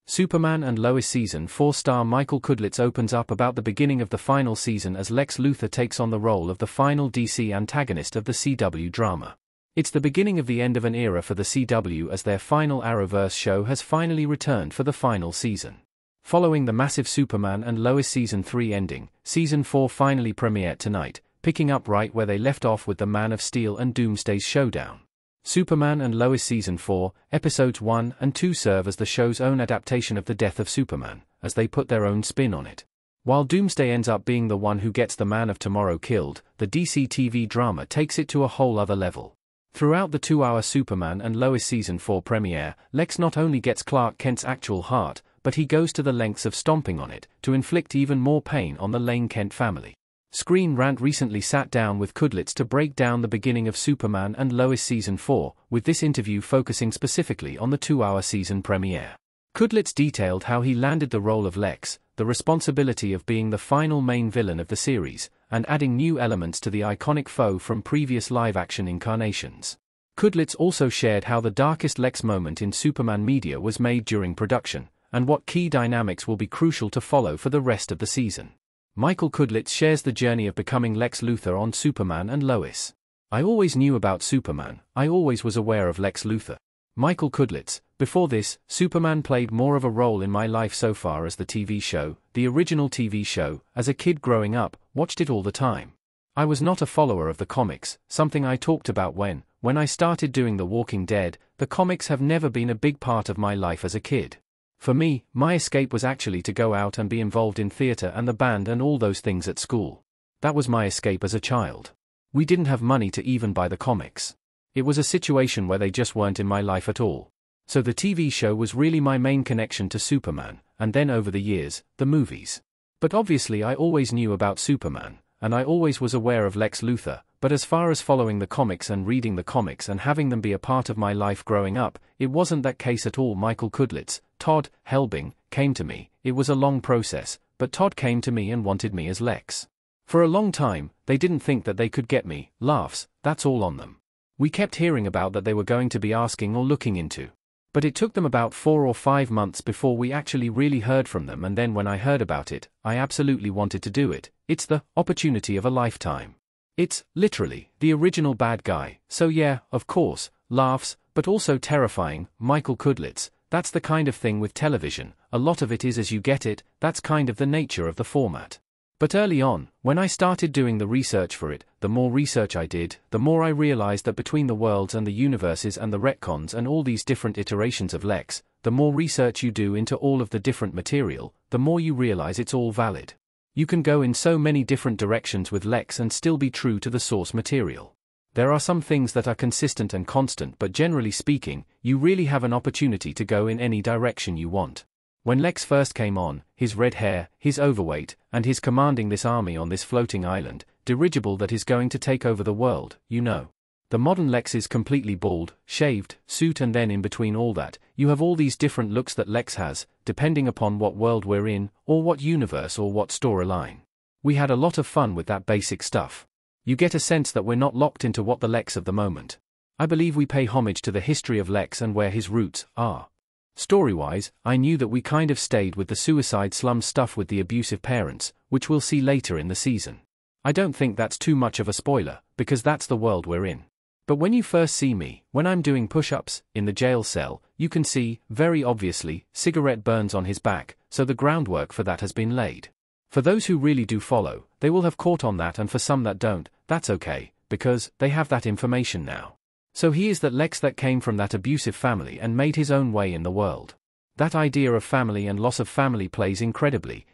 Superman and Lois Season 4 star Michael Cudlitz opens up about the beginning of the final season as Lex Luthor takes on the role of the final DC antagonist of the CW drama. It's the beginning of the end of an era for the CW as their final Arrowverse show has finally returned for the final season. Following the massive Superman and Lois Season 3 ending, Season 4 finally premiered tonight, picking up right where they left off with the Man of Steel and Doomsday's showdown. Superman and Lois Season 4, Episodes 1 and 2 serve as the show's own adaptation of the death of Superman, as they put their own spin on it. While Doomsday ends up being the one who gets the Man of Tomorrow killed, the DC TV drama takes it to a whole other level. Throughout the 2-hour Superman and Lois Season 4 premiere, Lex not only gets Clark Kent's actual heart, but he goes to the lengths of stomping on it, to inflict even more pain on the Lane Kent family. Screen Rant recently sat down with Cudlitz to break down the beginning of Superman and Lois Season 4, with this interview focusing specifically on the 2-hour season premiere. Cudlitz detailed how he landed the role of Lex, the responsibility of being the final main villain of the series, and adding new elements to the iconic foe from previous live-action incarnations. Cudlitz also shared how the darkest Lex moment in Superman media was made during production, and what key dynamics will be crucial to follow for the rest of the season. Michael Cudlitz shares the journey of becoming Lex Luthor on Superman and Lois. I always knew about Superman, I always was aware of Lex Luthor. Michael Cudlitz, before this, Superman played more of a role in my life so far as the TV show, the original TV show, as a kid growing up, watched it all the time. I was not a follower of the comics, something I talked about when I started doing The Walking Dead. The comics have never been a big part of my life as a kid. For me, my escape was actually to go out and be involved in theater and the band and all those things at school. That was my escape as a child. We didn't have money to even buy the comics. It was a situation where they just weren't in my life at all. So the TV show was really my main connection to Superman, and then over the years, the movies. But obviously I always knew about Superman, and I always was aware of Lex Luthor, but as far as following the comics and reading the comics and having them be a part of my life growing up, it wasn't that case at all. Michael Cudlitz, Todd Helbing, came to me. It was a long process, but Todd came to me and wanted me as Lex. For a long time, they didn't think that they could get me, laughs, that's all on them. We kept hearing about that they were going to be asking or looking into. But it took them about 4 or 5 months before we actually really heard from them, and then when I heard about it, I absolutely wanted to do it. It's the opportunity of a lifetime. It's, literally, the original bad guy, so yeah, of course, laughs, but also terrifying. Michael Cudlitz, that's the kind of thing with television, a lot of it is as you get it, that's kind of the nature of the format. But early on, when I started doing the research for it, the more research I did, the more I realized that between the worlds and the universes and the retcons and all these different iterations of Lex, the more research you do into all of the different material, the more you realize it's all valid. You can go in so many different directions with Lex and still be true to the source material. There are some things that are consistent and constant, but generally speaking, you really have an opportunity to go in any direction you want. When Lex first came on, his red hair, his overweight, and his commanding this army on this floating island, dirigible that is going to take over the world, you know. The modern Lex is completely bald, shaved, suit, and then in between all that, you have all these different looks that Lex has, depending upon what world we're in, or what universe or what storyline. We had a lot of fun with that basic stuff. You get a sense that we're not locked into what the Lex of the moment. I believe we pay homage to the history of Lex and where his roots are. Story-wise, I knew that we kind of stayed with the suicide slum stuff with the abusive parents, which we'll see later in the season. I don't think that's too much of a spoiler, because that's the world we're in. But when you first see me, when I'm doing push-ups, in the jail cell, you can see, very obviously, cigarette burns on his back, so the groundwork for that has been laid. For those who really do follow, they will have caught on that, and for some that don't, that's okay, because they have that information now. So he is that Lex that came from that abusive family and made his own way in the world. That idea of family and loss of family plays incredibly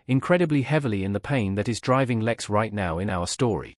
heavily in the pain that is driving Lex right now in our story.